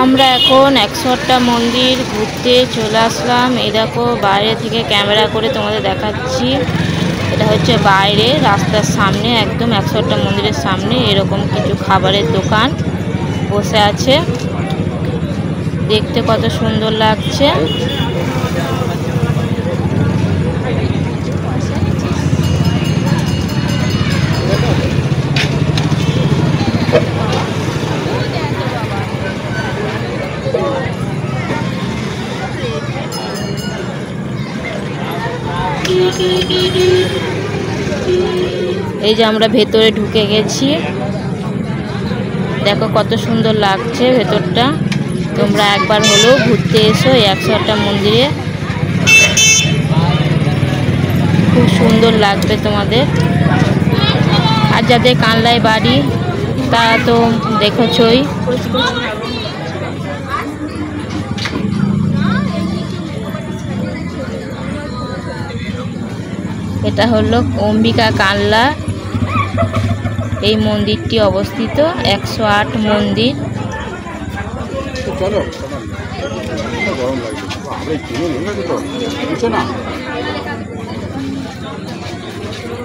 আমরা এখন 108টা মন্দির ঘুরতে চলে আসলাম। এই দেখো বাইরে থেকে ক্যামেরা করে তোমাদের দেখাচ্ছি। এটা হচ্ছে বাইরে রাস্তার সামনে, একদম 108টা মন্দিরের সামনে এরকম কিছু খাবারের দোকান বসে আছে। দেখতে কত সুন্দর লাগছে। এই যে আমরা ভেতরে ঢুকে গেছি, দেখো কত সুন্দর লাগছে ভেতরটা। তোমরা একবার হলেও ঘুরতে এসো এই 108টা মন্দিরে, খুব সুন্দর লাগবে তোমাদের। আর যাদের কানলায় বাড়ি তারা তো দেখেছই। এটা হলো অম্বিকা কানলা, এই মন্দিরটি অবস্থিত 108 মন্দির।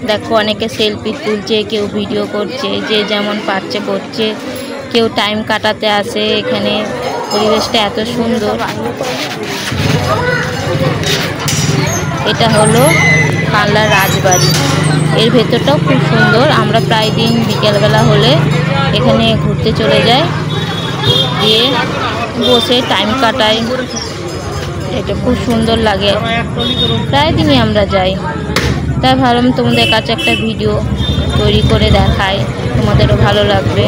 দেখো অনেকে সেলফি তুলছে, কেউ ভিডিও করছে, যে যেমন পারছে করছে, কেউ টাইম কাটাতে আসে এখানে। পরিবেশটা এত সুন্দর। এটা হলো কানলার রাজবাড়ি, এর ভেতরটাও খুব সুন্দর। আমরা প্রায় দিন বিকেলবেলা হলে এখানে ঘুরতে চলে যাই, গিয়ে বসে টাইম কাটাই। এটা খুব সুন্দর লাগে, প্রায় দিনই আমরা যাই। তাই ভাবলাম তোমাদের কাছে একটা ভিডিও তৈরি করে দেখাই, তোমাদেরও ভালো লাগবে।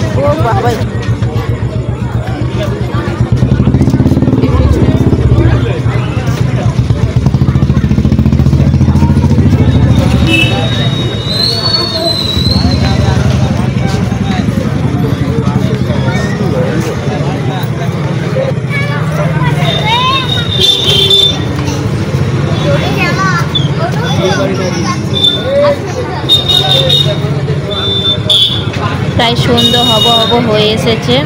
প্রায় সন্ধ্যা হব হয়ে এসেছে।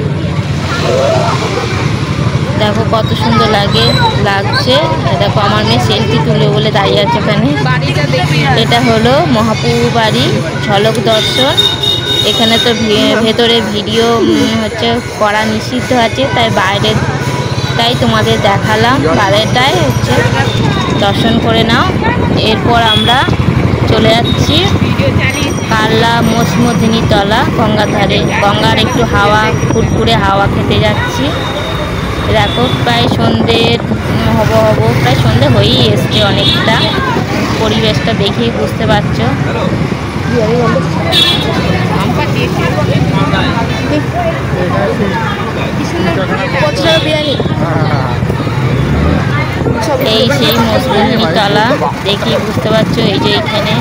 দেখো কত সুন্দর লাগছে। দেখো আমার মেয়ে সেলফি তুলে বলে দাঁড়িয়ে আছে এখানে। এটা হলো মহাপ্রভু বাড়ি ঝলক দর্শন। এখানে তো ভেতরে ভিডিও হচ্ছে করা নিষিদ্ধ আছে, তাই বাইরেটাই তোমাদের দেখালাম। বাইরেটাই হচ্ছে দর্শন করে নাও। এরপর আমরা চলে যাচ্ছি কানলা মসমদিনী তলা, গঙ্গার ধারে। গঙ্গার একটু হাওয়া, ফুরফুরে হাওয়া খেতে যাচ্ছি। দেখো প্রায় সন্ধে হব প্রায় সন্ধে হয়েই এসছে অনেকটা। পরিবেশটা দেখেই বুঝতে পারছো। এই সেই মসমদিনী তলা, দেখেই বুঝতে পারছো। এই যে এখানে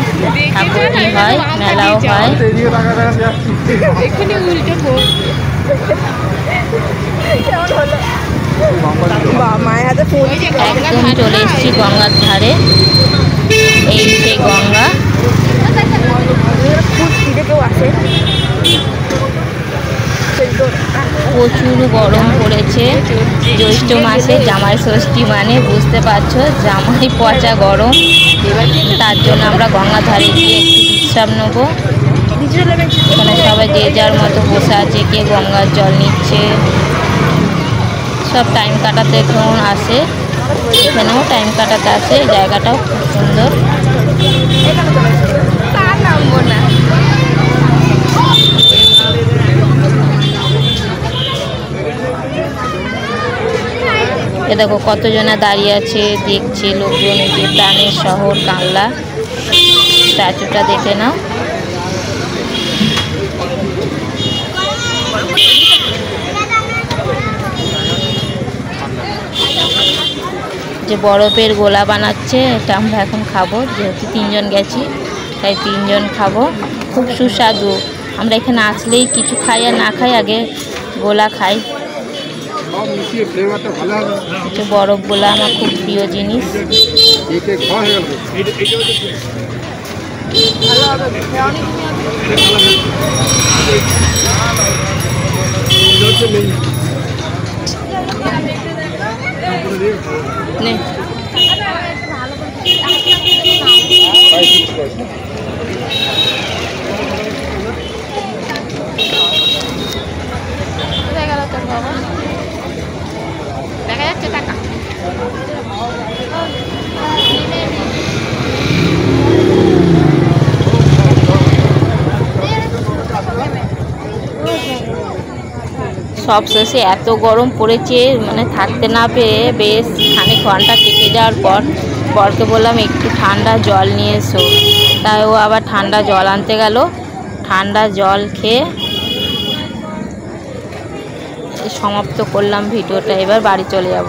ঠাকুরটি হয়, মেলাও হয়। একদম চলে এসেছি গঙ্গার ধারে। এই সেই গঙ্গা। প্রচুর গরম পড়েছে। জ্যৈষ্ঠ মাসে জামাই ষষ্ঠী, মানে বুঝতে পারছো জামাই পচা গরম। তার জন্য আমরা গঙ্গার ধারে গিয়ে একটু বিশ্রাম নেবো। এখানে সবাই যে যার মতো বসে আছে, কে গঙ্গার জল নিচ্ছে। সব টাইম কাটাতে এখন আসে, এখানেও টাইম কাটাতে আসে। জায়গাটাও খুব সুন্দর। এ দেখো কতজনা দাঁড়িয়ে আছে, দেখছে লোকজন। এই যে প্রাণের শহর কানলা, স্ট্যাচুটা দেখে নাও। যে বরফের গোলা বানাচ্ছে, এটা আমরা এখন খাবো। যেহেতু 3 জন গেছি, তাই 3 জন খাবো। খুব সুস্বাদু। আমরা এখানে আসলেই কিছু খাই আর না খাই, আগে গোলা খাই। বরফ গোলা আমার খুব প্রিয় জিনিস। নে দেখা যাচ্ছে টাকা। সব শেষে এত গরম পড়েছে, মানে থাকতে না পেরে বেশ খানিক ঘন্টা কেটে যাওয়ার পর বরকে বললাম একটু ঠান্ডা জল নিয়ে এসো, তাই ও আবার ঠান্ডা জল আনতে গেল। ঠান্ডা জল খেয়ে সমাপ্ত করলাম ভিডিওটা, এবার বাড়ি চলে যাব।